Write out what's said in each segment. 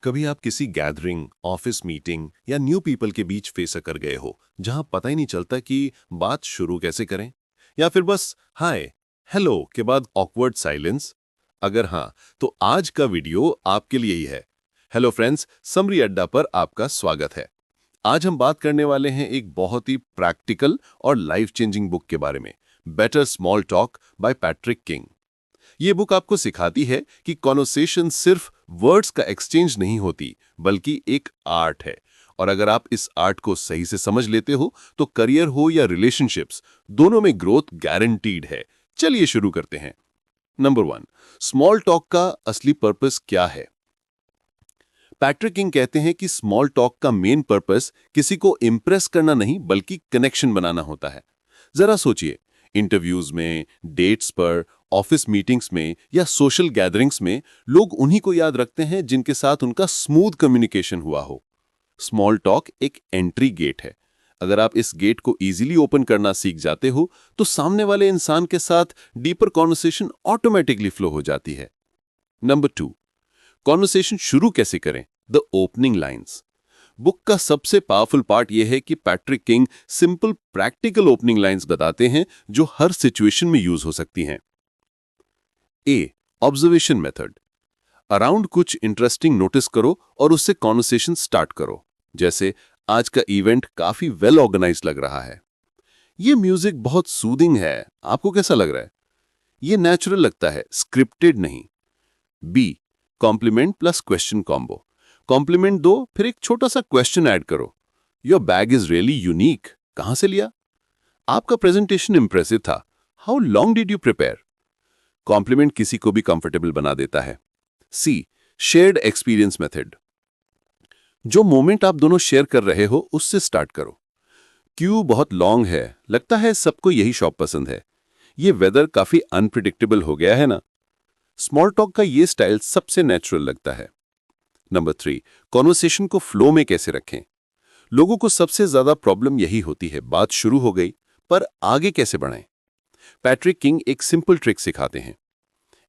कभी आप किसी गैदरिंग, ऑफिस मीटिंग या न्यू पीपल के बीच फेस कर गए हो जहां पता ही नहीं चलता कि बात शुरू कैसे करें, या फिर बस हाय हेलो के बाद ऑकवर्ड साइलेंस? अगर हाँ, तो आज का वीडियो आपके लिए ही है। हेलो फ्रेंड्स, समरी अड्डा पर आपका स्वागत है। आज हम बात करने वाले हैं एक बहुत ही प्रैक्टिकल और लाइफ चेंजिंग बुक के बारे में, better small talk bye Patrick king. ये बुक आपको सिखाती है कि कॉन्वर्सेशन सिर्फ वर्ड्स का एक्सचेंज नहीं होती, बल्कि एक आर्ट है। और अगर आप इस आर्ट को सही से समझ लेते हो तो करियर हो या रिलेशनशिप्स, दोनों में ग्रोथ गारंटीड है। चलिए शुरू करते हैं। नंबर 1, स्मॉल टॉक का असली पर्पस क्या है? पैट्रिक किंग कहते हैं कि स्मॉल टॉक का मेन पर्पस किसी को इंप्रेस करना नहीं, बल्कि कनेक्शन बनाना होता है। जरा सोचिए, इंटरव्यूज में, डेट्स पर, ऑफिस मीटिंग्स में या सोशल गैदरिंग्स में लोग उन्हीं को याद रखते हैं जिनके साथ उनका स्मूथ कम्युनिकेशन हुआ हो। स्मॉल टॉक एक एंट्री गेट है। अगर आप इस गेट को इजीली ओपन करना सीख जाते हो तो सामने वाले इंसान के साथ डीपर कॉन्वर्सेशन ऑटोमेटिकली फ्लो हो जाती है। नंबर 2, कॉन्वर्सेशन शुरू कैसे करें? The opening lines. बुक का सबसे पावरफुल पार्ट यह है कि Patrick king simple practical opening lines बताते हैं जो हर सिचुएशन में यूज हो सकती हैं। ए, ऑब्जर्वेशन मेथड। अराउंड कुछ इंटरेस्टिंग नोटिस करो और उससे कॉन्वर्सेशन स्टार्ट करो। जैसे, आज का इवेंट काफी वेल ऑर्गेनाइज्ड लग रहा है। ये म्यूजिक बहुत सूदिंग है, आपको कैसा लग रहा है? ये नेचुरल लगता है, स्क्रिप्टेड नहीं। B, compliment plus question combo. Compliment दो, फिर एक छोटा सा क्वेश्चन ऐड करो। Your bag is really unique. कहां से लिया? आपका प्रेजेंटेशन इंप्रेसिव था। How long did you prepare? Compliment किसी को भी कंफर्टेबल बना देता है। C, shared experience method. जो मोमेंट आप दोनों शेयर कर रहे हो उससे स्टार्ट करो। क्यू बहुत लॉन्ग है, लगता है सबको यही शॉप पसंद है। ये वेदर काफी अनप्रिडिक्टेबल हो गया है ना? स्मॉल टॉक का ये स्टाइल सबसे नेचुरल लगता है। नंबर 3, कॉन्वर्सेशन को फ्लो में कैसे रखें? लोगों को सबसे ज्यादा प्रॉब्लम यही होती है, बात शुरू हो गई पर आगे कैसे बढ़ाएं? पैट्रिक किंग एक सिंपल ट्रिक सिखाते हैं,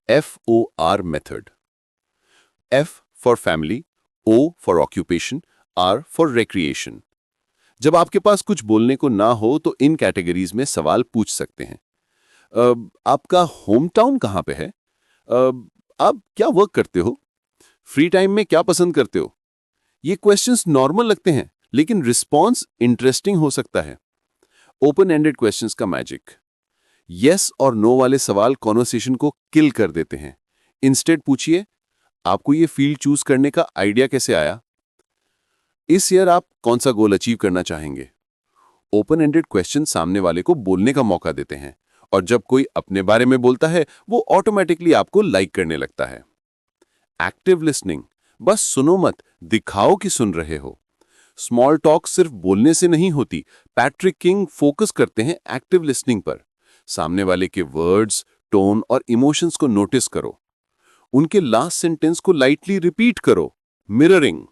FOR method. F for family, O for occupation, R for recreation. जब आपके पास कुछ बोलने को ना हो तो इन कैटेगरीज में सवाल पूछ सकते हैं। आपका होम टाउन कहाँ पे है? आप क्या वर्क करते हो? फ्री टाइम में क्या पसंद करते हो? ये क्वेश्चंस नॉर्मल लगते हैं, लेकिन रिस्पॉन्स इंटरेस्टिंग हो सकता है। ओपन एंडेड क्वेश्चंस का मैजिक। यस और नो वाले सवाल कॉन्वर्सेशन को किल कर देते हैं। इंस्टेड पूछिए, आपको ये फील्ड चूज करने का आइडिया कैसे आया? इस ईयर आप कौन सा गोल अचीव करना चाहेंगे? ओपन एंडेड क्वेश्चन सामने वाले को बोलने का मौका देते हैं, और जब कोई अपने बारे में बोलता है वो ऑटोमेटिकली आपको लाइक करने लगता है। Active listening. बस सुनो मत, दिखाओ कि सुन रहे हो। स्मॉल टॉक सिर्फ बोलने से नहीं होती। पैट्रिक किंग फोकस करते हैं एक्टिव लिसनिंग पर। सामने वाले के वर्ड्स, टोन और इमोशंस को नोटिस करो। उनके लास्ट सेंटेंस को लाइटली रिपीट करो। मिररिंग।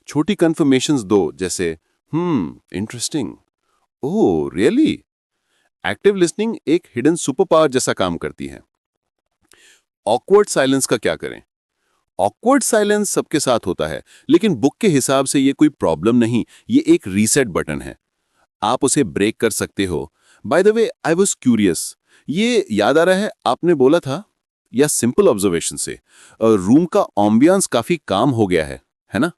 छोटी कंफर्मेशंस दो, जैसे interesting, oh really. Active listening एक हिडन सुपर पावर जैसा काम करती है। ऑकवर्ड साइलेंस का क्या करें? ऑकवर्ड साइलेंस सबके साथ होता है, लेकिन बुक के हिसाब से ये कोई प्रॉब्लम नहीं, ये एक रीसेट बटन है। आप उसे ब्रेक कर सकते हो। By the way, I was curious, ये याद आ रहा है आपने बोला था, या सिंपल ऑब्जर्वेशन से रूम का एम्बियंस काफी काम हो गया है ना?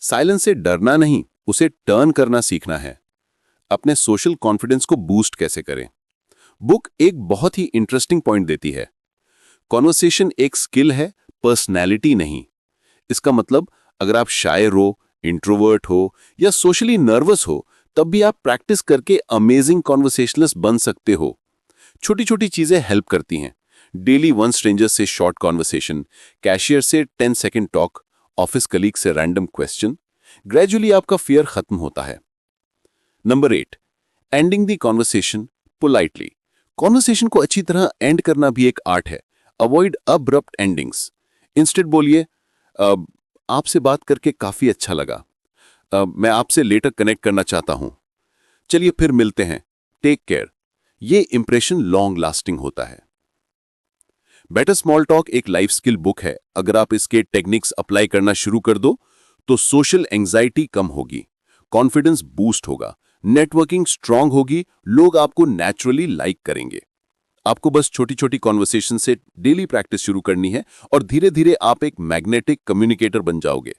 साइलेंस से डरना नहीं, उसे टर्न करना सीखना है। अपने सोशल कॉन्फिडेंस को बूस्ट कैसे करें? बुक एक बहुत ही इंटरेस्टिंग पॉइंट देती है। कॉन्वर्सेशन एक स्किल है, पर्सनैलिटी नहीं। इसका मतलब, अगर आप शायर हो, इंट्रोवर्ट हो या सोशली नर्वस हो, तब भी आप प्रैक्टिस करके अमेजिंग कॉन्वर्सेशनलिस्ट बन सकते हो। छोटी छोटी चीजें हेल्प करती हैं। डेली वन स्ट्रेंजर से शॉर्ट कॉन्वर्सेशन, कैशियर से 10 सेकंड टॉक, ऑफिस कलीग से रैंडम क्वेश्चन। ग्रेजुअली आपका फियर खत्म होता है। Number 8, ending the conversation politely. Conversation को अच्छी तरह एंड करना भी एक आर्ट है। Avoid abrupt endings. इंस्टेड बोलिए, आपसे बात करके काफी अच्छा लगा, मैं आपसे लेटर कनेक्ट करना चाहता हूं, चलिए फिर मिलते हैं, टेक केयर। ये इंप्रेशन लॉन्ग लास्टिंग होता है। बेटर स्मॉल टॉक एक लाइफ स्किल बुक है। अगर आप इसके टेक्निक्स अप्लाई करना शुरू कर दो तो सोशल एंजाइटी कम होगी, कॉन्फिडेंस बूस्ट होगा, नेटवर्किंग स्ट्रांग होगी, लोग आपको नेचुरली लाइक करेंगे। आपको बस छोटी छोटी कॉन्वर्सेशन से डेली प्रैक्टिस शुरू करनी है और धीरे धीरे आप एक मैग्नेटिक कम्युनिकेटर बन जाओगे।